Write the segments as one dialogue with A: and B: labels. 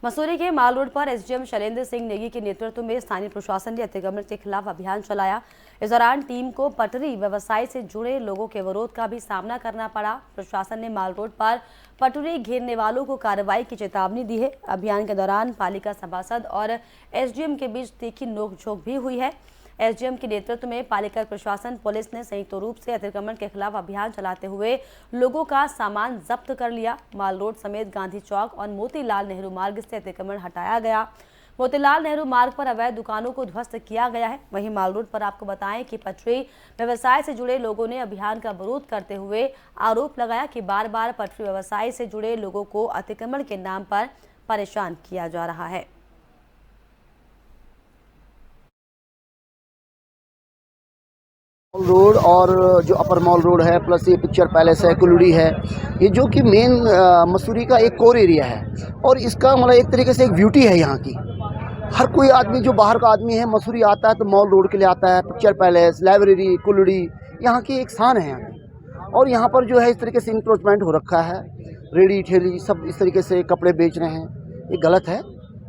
A: मसूरी के माल रोड पर एसडीएम शैलेंद्र सिंह नेगी के नेतृत्व में स्थानीय प्रशासन ने अतिक्रमण के खिलाफ अभियान चलाया। इस दौरान टीम को पटरी व्यवसाय से जुड़े लोगों के विरोध का भी सामना करना पड़ा। प्रशासन ने माल रोड पर पटरी घेरने वालों को कार्रवाई की चेतावनी दी है। अभियान के दौरान पालिका सभासद और एसडीएम के बीच तीखी नोकझोंक भी हुई है। एसडीएम के नेतृत्व में पालिका प्रशासन पुलिस ने संयुक्त रूप से अतिक्रमण के खिलाफ अभियान चलाते हुए लोगों का सामान जब्त कर लिया। माल रोड समेत गांधी चौक और मोतीलाल नेहरू मार्ग से अतिक्रमण हटाया गया। मोतीलाल नेहरू मार्ग पर अवैध दुकानों को ध्वस्त किया गया है। वहीं माल रोड पर आपको बताएं कि पटरी व्यवसाय से जुड़े लोगों ने अभियान का विरोध करते हुए आरोप लगाया कि बार बार पटरी व्यवसाय से जुड़े लोगों को अतिक्रमण के नाम पर परेशान किया जा रहा है।
B: मॉल रोड और जो अपर मॉल रोड है प्लस ये पिक्चर पैलेस है, कुलड़ी है, ये जो कि मेन मसूरी का एक कोर एरिया है और इसका मतलब एक तरीके से एक ब्यूटी है यहाँ की। हर कोई आदमी जो बाहर का आदमी है मसूरी आता है तो मॉल रोड के लिए आता है। पिक्चर पैलेस, लाइब्रेरी, कुलड़ी यहाँ की एक शान है यहाँ की। और यहाँ पर जो है इस तरीके से इंक्रोचमेंट हो रखा है। रेडी ठेली सब इस तरीके से कपड़े बेच रहे हैं, ये गलत है।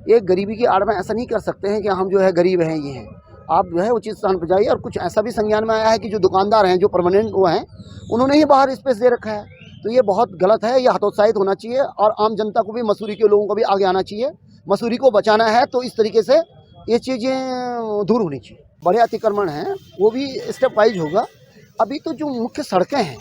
B: ये गरीबी की आड़ में ऐसा नहीं कर सकते हैं कि हम जो है गरीब हैं ये हैं। आप जो है उचित स्थान पर जाइए। और कुछ ऐसा भी संज्ञान में आया है कि जो दुकानदार हैं, जो परमानेंट वो हैं, उन्होंने ही बाहर स्पेस दे रखा है। तो ये बहुत गलत है, ये हतोत्साहित होना चाहिए और आम जनता को भी, मसूरी के लोगों को भी आगे आना चाहिए। मसूरी को बचाना है तो इस तरीके से ये चीज़ें दूर होनी चाहिए। बड़े अतिक्रमण हैं वो भी स्टेप वाइज होगा। अभी तो जो मुख्य सड़कें हैं,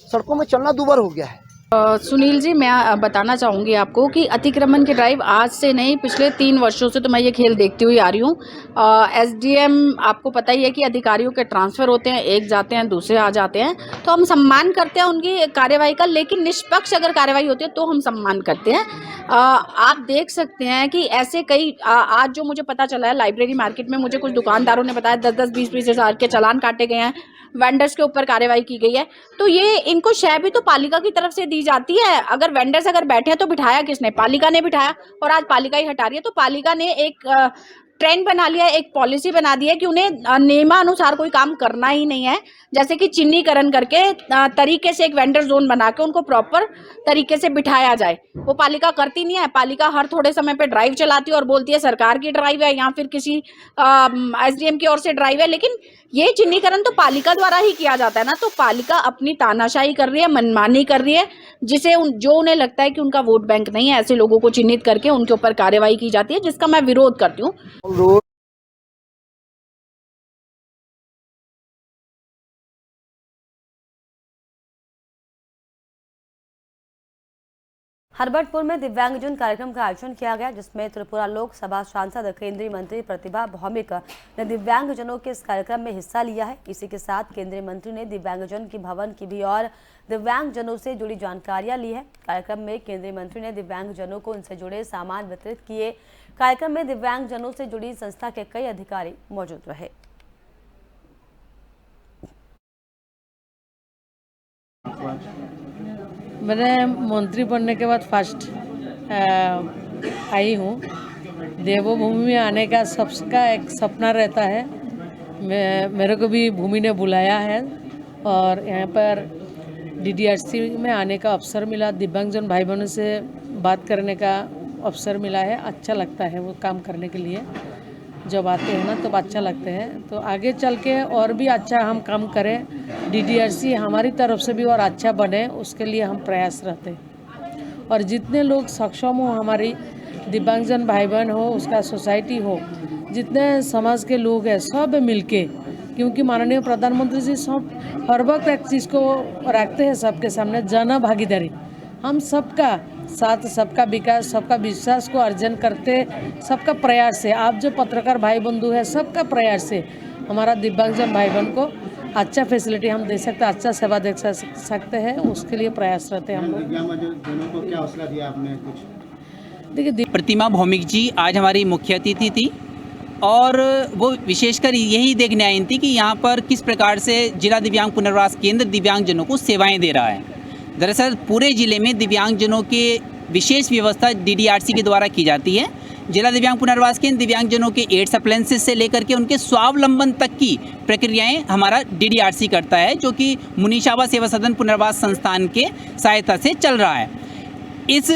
B: सड़कों में चलना दूभर हो गया है।
C: सुनील जी, मैं बताना चाहूँगी आपको कि अतिक्रमण की ड्राइव आज से नहीं, पिछले 3 वर्षों से तो मैं ये खेल देखती हुई आ रही हूँ। एसडीएम आपको पता ही है कि अधिकारियों के ट्रांसफ़र होते हैं, एक जाते हैं दूसरे आ जाते हैं, तो हम सम्मान करते हैं उनकी कार्यवाही का, लेकिन निष्पक्ष अगर कार्यवाही होती है तो हम सम्मान करते हैं। आप देख सकते हैं कि ऐसे कई आज जो मुझे पता चला है, लाइब्रेरी मार्केट में मुझे कुछ दुकानदारों ने बताया 10-10, 20-20 हज़ार के चालान काटे गए हैं, वेंडर्स के ऊपर कार्रवाई की गई है। तो ये इनको शय भी तो पालिका की तरफ से दी जाती है। अगर वेंडर्स अगर बैठे हैं तो बिठाया किसने? पालिका ने बिठाया, और आज पालिका ही हटा रही है। तो पालिका ने एक ट्रेंड बना लिया, एक पॉलिसी बना दी है कि उन्हें नियमानुसार कोई काम करना ही नहीं है। जैसे कि चिन्हीकरण करके तरीके से एक वेंडर जोन बना के उनको प्रॉपर तरीके से बिठाया जाए, वो पालिका करती नहीं है। पालिका हर थोड़े समय पे ड्राइव चलाती है और बोलती है सरकार की ड्राइव है या फिर किसी एसडीएम की ओर से ड्राइव है, लेकिन ये चिन्हीकरण तो पालिका द्वारा ही किया जाता है ना। तो पालिका अपनी तानाशाही कर रही है, मनमानी कर रही है, जिसे जो उन्हें लगता है कि उनका वोट बैंक नहीं है, ऐसे लोगों को चिन्हित करके उनके ऊपर कार्यवाही की जाती है, जिसका मैं विरोध करती हूँ।
A: हरबटपुर में दिव्यांगजन कार्यक्रम का आयोजन किया गया, जिसमें त्रिपुरा लोकसभा सांसद केंद्रीय मंत्री प्रतिभा भौमिक ने दिव्यांगजनों के इस कार्यक्रम में हिस्सा लिया है। इसी के साथ केंद्रीय मंत्री ने दिव्यांगजन की भवन की भी और दिव्यांगजनों से जुड़ी जानकारियां ली है। कार्यक्रम में केंद्रीय मंत्री ने दिव्यांगजनों को उनसे जुड़े सामान वितरित किए। कार्यक्रम में दिव्यांगजनों से जुड़ी संस्था के कई अधिकारी मौजूद रहे।
D: मैंने मंत्री बनने के बाद फर्स्ट आई हूँ। देवभूमि में आने का सबका एक सपना रहता है। मेरे को भी भूमि ने बुलाया है और यहाँ पर डीडीआरसी में आने का अवसर मिला। दिव्यांगजन भाई बहनों से बात करने का अवसर मिला है। अच्छा लगता है वो काम करने के लिए। जब आते हैं ना तो अच्छा लगता है। तो आगे चल के और भी अच्छा हम काम करें, डीडीआरसी हमारी तरफ से भी और अच्छा बने, उसके लिए हम प्रयास रहते हैं। और जितने लोग सक्षम हो, हमारी दिव्यांगजन भाई बहन हो, उसका सोसाइटी हो, जितने समाज के लोग हैं, सब मिलके, क्योंकि माननीय प्रधानमंत्री जी सब हर वक्त एक चीज़ को रखते हैं सबके सामने, जन भागीदारी। हम सबका साथ, सबका विकास, सबका विश्वास को अर्जन करते, सबका प्रयास से, आप जो पत्रकार भाई बंधु है, सबका प्रयास से हमारा दिव्यांगजन भाई बहन को अच्छा फैसिलिटी हम दे सकते हैं, अच्छा सेवा दे सकते हैं, उसके लिए प्रयास रहते हैं हम लोग।
E: दिव्यांगजनों को क्या हौसला दिया आपने कुछ?
D: देखिए,
F: प्रतिभा भौमिक जी आज हमारी मुख्य अतिथि थी और वो विशेषकर यही देखने आई थी कि यहाँ पर किस प्रकार से जिला दिव्यांग पुनर्वास केंद्र दिव्यांगजनों को सेवाएं दे रहा है। दरअसल पूरे ज़िले में दिव्यांगजनों के विशेष व्यवस्था डीडीआरसी के द्वारा की जाती है। जिला दिव्यांग पुनर्वास केंद्र दिव्यांगजनों के एड्स अप्लायंसेस से लेकर के उनके स्वावलंबन तक की प्रक्रियाएं हमारा डीडीआरसी करता है, जो कि मुनीशाबा सेवा सदन पुनर्वास संस्थान के सहायता से चल रहा है। इस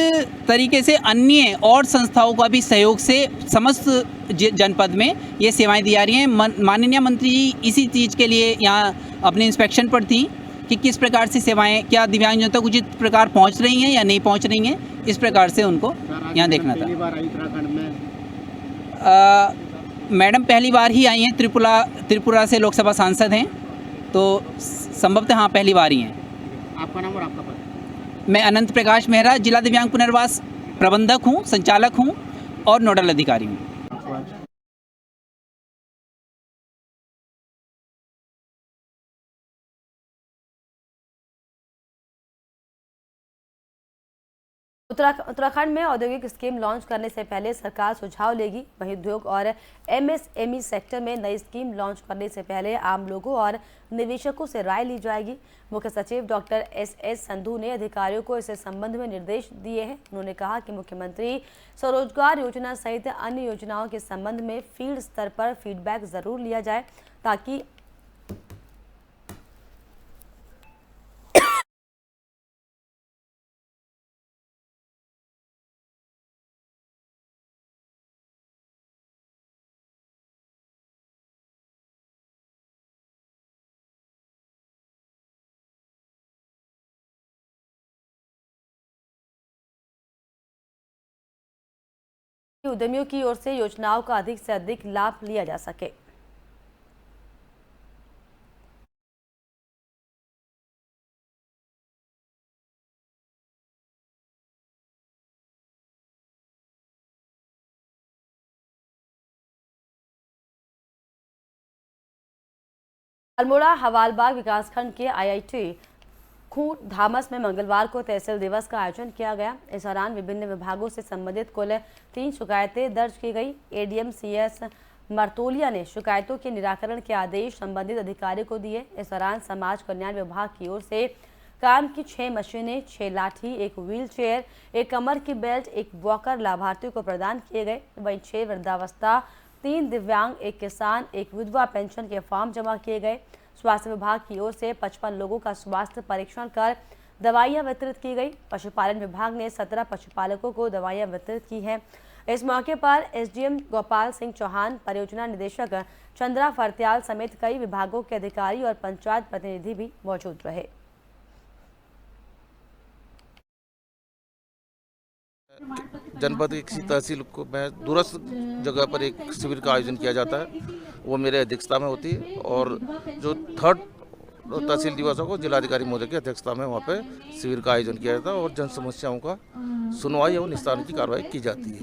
F: तरीके से अन्य और संस्थाओं का भी सहयोग से समस्त जनपद में ये सेवाएं दी जा रही हैं। माननीय मंत्री इसी चीज़ के लिए यहाँ अपने इंस्पेक्शन पर थी कि किस प्रकार से सेवाएं क्या दिव्यांगजनों तक उचित प्रकार पहुँच रही हैं या नहीं पहुँच रही हैं, इस प्रकार से उनको यहाँ देखना था।
E: पहली बार आई उत्तराखंड में?
F: मैडम पहली बार ही आई हैं, त्रिपुरा से लोकसभा सांसद हैं, तो संभवतः हाँ पहली बार ही हैं।
E: आपका नाम और आपका पद?
F: मैं अनंत प्रकाश मेहरा, जिला दिव्यांग पुनर्वास प्रबंधक हूँ, संचालक हूँ और नोडल अधिकारी हूँ।
A: उत्तराखंड में औद्योगिक स्कीम लॉन्च करने से पहले सरकार सुझाव लेगी। वहीं उद्योग और एमएसएमई सेक्टर में नई स्कीम लॉन्च करने से पहले आम लोगों और निवेशकों से राय ली जाएगी। मुख्य सचिव डॉक्टर एस संधू ने अधिकारियों को इस संबंध में निर्देश दिए हैं। उन्होंने कहा कि मुख्यमंत्री स्वरोजगार योजना सहित अन्य योजनाओं के संबंध में फील्ड स्तर पर फीडबैक जरूर लिया जाए ताकि उद्यमियों की ओर से योजनाओं का अधिक से अधिक लाभ लिया जा सके। अल्मोड़ा हवालबाग विकासखंड के आईआईटी खूंट धामस में मंगलवार को तहसील दिवस का आयोजन किया गया। इस दौरान विभिन्न विभागों से संबंधित कुल 3 शिकायतें दर्ज की गई। एडीएम सीएस मरतोलिया ने शिकायतों के निराकरण के आदेश संबंधित अधिकारी को दिए। इस दौरान समाज कल्याण विभाग की ओर से काम की 6 मशीनें, 6 लाठी, 1 व्हील चेयर, 1 कमर की बेल्ट, 1 वॉकर लाभार्थियों को प्रदान किए गए। वहीं 6 वृद्धावस्था, 3 दिव्यांग, 1 किसान, 1 विधवा पेंशन के फॉर्म जमा किए गए। स्वास्थ्य विभाग की ओर से 55 लोगों का स्वास्थ्य परीक्षण कर दवाइयां वितरित की गई। पशुपालन विभाग ने 17 पशुपालकों को दवाइयां वितरित की हैं। इस मौके पर एसडीएम गोपाल सिंह चौहान, परियोजना निदेशक चंद्रा फरत्याल समेत कई विभागों के अधिकारी और पंचायत प्रतिनिधि भी मौजूद रहे।
G: जनपद की किसी तहसील को में दूरस्थ जगह पर एक शिविर का आयोजन किया जाता है, वो मेरे अध्यक्षता में होती है। और जो 3rd तहसील दिवस को जिलाधिकारी महोदय की अध्यक्षता में वहाँ पे शिविर का आयोजन किया जाता है और जन समस्याओं का सुनवाई और निस्तारण की कार्रवाई की जाती है।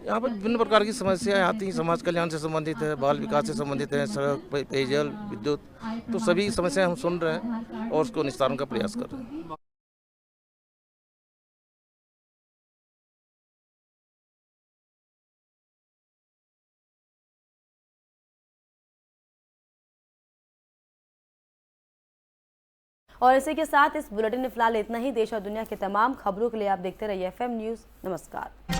G: यहाँ पर विभिन्न प्रकार की समस्याएं आती हैं, समाज कल्याण से संबंधित है, बाल विकास से संबंधित है, सड़क, पेयजल, विद्युत, तो सभी समस्याएं हम सुन रहे हैं और उसको निस्तारण का प्रयास कर रहे हैं।
A: और इसी के साथ इस बुलेटिन में फिलहाल इतना ही। देश और दुनिया के तमाम खबरों के लिए आप देखते रहिए एफएम न्यूज़। नमस्कार।